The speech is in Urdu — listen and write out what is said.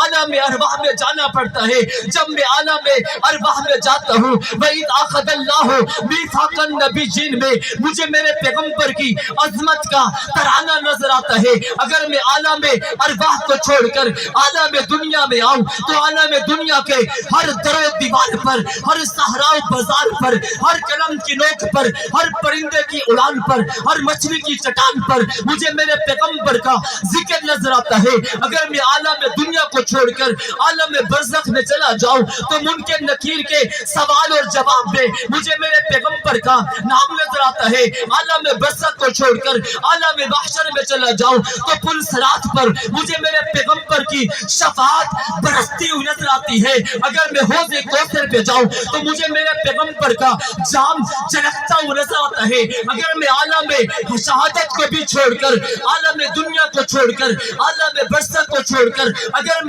عالم ارواح میں جانا پڑتا ہے. جب میں عالم ارواح میں جاتا ہوں وَإِذْ أَخَذَ اللَّهُ مِيثَاقَ النَّبِيِّينَ میں مجھے میرے پیغمبر کی عظمت کا ترانہ نظر آتا ہے. اگر میں عالم ارواح کو چھوڑ کر عالم دنیا میں آؤں تو عالم دنیا کے ہر در و دیوار پر, ہر صحرا و بازار پر, ہر قلم کی نوک پر, ہر پرندے کی اڑان پر, ہر مچھلی کی چٹان پر مجھے میرے پیغمبر کا ذکر نظر آتا ہے. اگر میں عالم دنیا کو چھوڑ کر عالم برزخ میں چلا جاؤں تو منکر نکیر کے سوال اور جواب میں مجھے میرے پیغمبر کا نام نظر آتا ہے. عالم برزخ کو چھوڑ کر عالم محشر میں چلا جاؤں تو پل صراط پر مجھے میرے پیغمبر کی شفاعت برستی ہوئی نظر آتی ہے. اگر میں حوض کوثر پہ جاؤں تو مجھے میرے پیغمبر کا جام چلکتا ہوا نظر آتا ہے. اگر میں عالم شہادت کو بھی چھوڑ کر, عالم دنیا کو چھوڑ کر, عالم برزخ کو چھوڑ کر اگر